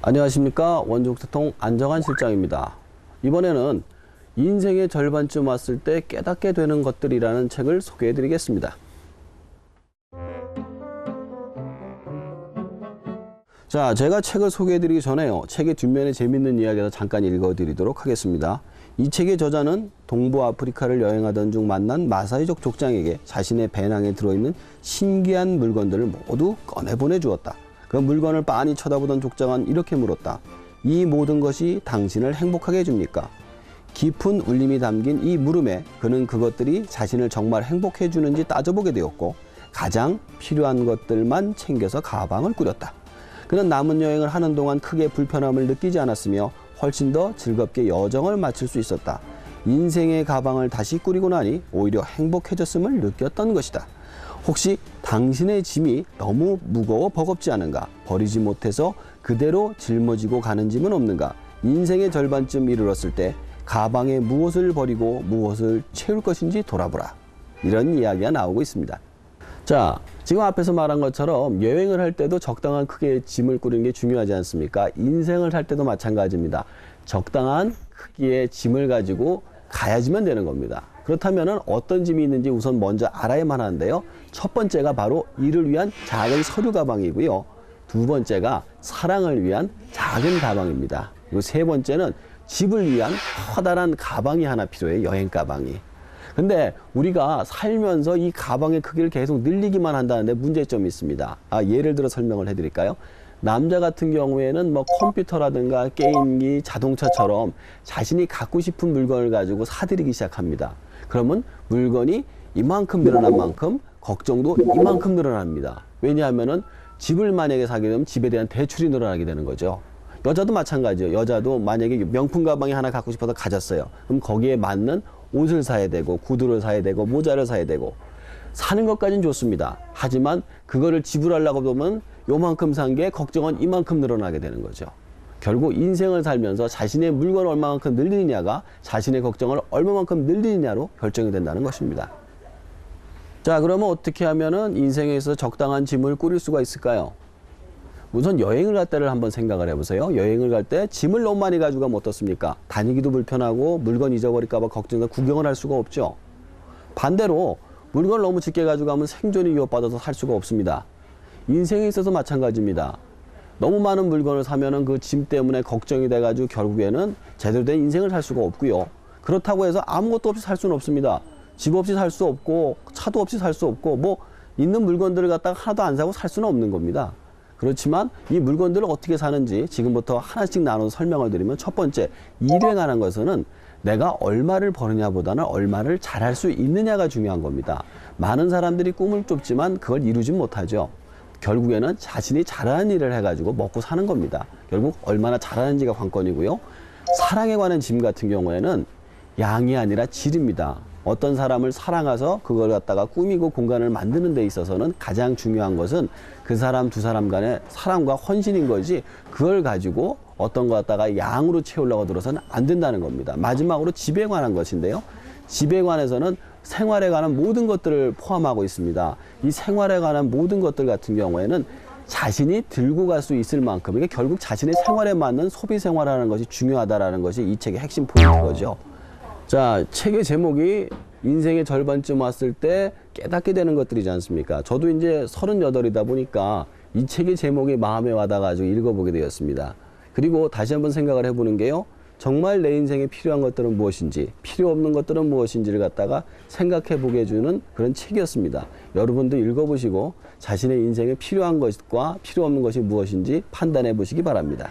안녕하십니까. 원종태통 안정환 실장입니다. 이번에는 인생의 절반쯤 왔을 때 깨닫게 되는 것들이라는 책을 소개해 드리겠습니다. 자, 제가 책을 소개해 드리기 전에요, 책의 뒷면에 재밌는 이야기를 잠깐 읽어 드리도록 하겠습니다. 이 책의 저자는 동부 아프리카를 여행하던 중 만난 마사이족 족장에게 자신의 배낭에 들어있는 신기한 물건들을 모두 꺼내 보내주었다. 그 물건을 빤히 쳐다보던 족장은 이렇게 물었다. 이 모든 것이 당신을 행복하게 해줍니까? 깊은 울림이 담긴 이 물음에 그는 그것들이 자신을 정말 행복해 해주는지 따져보게 되었고, 가장 필요한 것들만 챙겨서 가방을 꾸렸다. 그는 남은 여행을 하는 동안 크게 불편함을 느끼지 않았으며 훨씬 더 즐겁게 여정을 마칠 수 있었다. 인생의 가방을 다시 꾸리고 나니 오히려 행복해졌음을 느꼈던 것이다. 혹시 당신의 짐이 너무 무거워 버겁지 않은가? 버리지 못해서 그대로 짊어지고 가는 짐은 없는가? 인생의 절반쯤 이르렀을 때 가방에 무엇을 버리고 무엇을 채울 것인지 돌아보라. 이런 이야기가 나오고 있습니다. 자, 지금 앞에서 말한 것처럼 여행을 할 때도 적당한 크기의 짐을 꾸리는 게 중요하지 않습니까? 인생을 할 때도 마찬가지입니다. 적당한 크기의 짐을 가지고 가야지만 되는 겁니다. 그렇다면 어떤 짐이 있는지 우선 먼저 알아야만 하는데요. 첫 번째가 바로 일을 위한 작은 서류 가방이고요. 두 번째가 사랑을 위한 작은 가방입니다. 그리고 세 번째는 집을 위한 커다란 가방이 하나 필요해요. 여행 가방이. 근데 우리가 살면서 이 가방의 크기를 계속 늘리기만 한다는데 문제점이 있습니다. 예를 들어 설명을 해드릴까요? 남자 같은 경우에는 뭐 컴퓨터라든가 게임기, 자동차처럼 자신이 갖고 싶은 물건을 가지고 사들이기 시작합니다. 그러면 물건이 이만큼 늘어난 만큼 걱정도 이만큼 늘어납니다. 왜냐하면은 집을 만약에 사게 되면 집에 대한 대출이 늘어나게 되는 거죠. 여자도 마찬가지예요. 여자도 만약에 명품 가방이 하나 갖고 싶어서 가졌어요. 그럼 거기에 맞는 옷을 사야 되고, 구두를 사야 되고, 모자를 사야 되고, 사는 것까지는 좋습니다. 하지만 그거를 지불하려고 보면 요만큼 산 게 걱정은 이만큼 늘어나게 되는 거죠. 결국 인생을 살면서 자신의 물건을 얼마만큼 늘리느냐가 자신의 걱정을 얼마만큼 늘리느냐로 결정이 된다는 것입니다. 자, 그러면 어떻게 하면은 인생에서 적당한 짐을 꾸릴 수가 있을까요? 우선 여행을 갈 때를 한번 생각을 해보세요. 여행을 갈 때 짐을 너무 많이 가지고 가면 어떻습니까? 다니기도 불편하고 물건 잊어버릴까 봐 걱정해서 구경을 할 수가 없죠. 반대로 물건을 너무 적게 가지고 가면 생존이 위협받아서 살 수가 없습니다. 인생에 있어서 마찬가지입니다. 너무 많은 물건을 사면은 그 짐 때문에 걱정이 돼가지고 결국에는 제대로 된 인생을 살 수가 없고요. 그렇다고 해서 아무것도 없이 살 수는 없습니다. 집 없이 살 수 없고 차도 없이 살 수 없고 뭐 있는 물건들을 갖다가 하나도 안 사고 살 수는 없는 겁니다. 그렇지만 이 물건들을 어떻게 사는지 지금부터 하나씩 나눠서 설명을 드리면, 첫 번째, 일에 관한 것은 내가 얼마를 버느냐 보다는 얼마를 잘할 수 있느냐가 중요한 겁니다. 많은 사람들이 꿈을 쫓지만 그걸 이루진 못하죠. 결국에는 자신이 잘하는 일을 해가지고 먹고 사는 겁니다. 결국 얼마나 잘하는지가 관건이고요. 사랑에 관한 짐 같은 경우에는 양이 아니라 질입니다. 어떤 사람을 사랑해서 그걸 갖다가 꾸미고 공간을 만드는 데 있어서는 가장 중요한 것은 그 사람 두 사람 간의 사랑과 헌신인 거지, 그걸 가지고 어떤 거 갖다가 양으로 채우려고 들어서는 안 된다는 겁니다. 마지막으로 집에 관한 것인데요. 집에 관해서는 생활에 관한 모든 것들을 포함하고 있습니다. 이 생활에 관한 모든 것들 같은 경우에는 자신이 들고 갈 수 있을 만큼, 이게 결국 자신의 생활에 맞는 소비 생활하는 것이 중요하다라는 것이 이 책의 핵심 포인트인 거죠. 자, 책의 제목이 인생의 절반쯤 왔을 때 깨닫게 되는 것들이지 않습니까? 저도 이제 38이다 보니까 이 책의 제목이 마음에 와닿아가지고 읽어보게 되었습니다. 그리고 다시 한번 생각을 해보는 게요, 정말 내 인생에 필요한 것들은 무엇인지, 필요 없는 것들은 무엇인지를 갖다가 생각해보게 해주는 그런 책이었습니다. 여러분도 읽어보시고 자신의 인생에 필요한 것과 필요 없는 것이 무엇인지 판단해 보시기 바랍니다.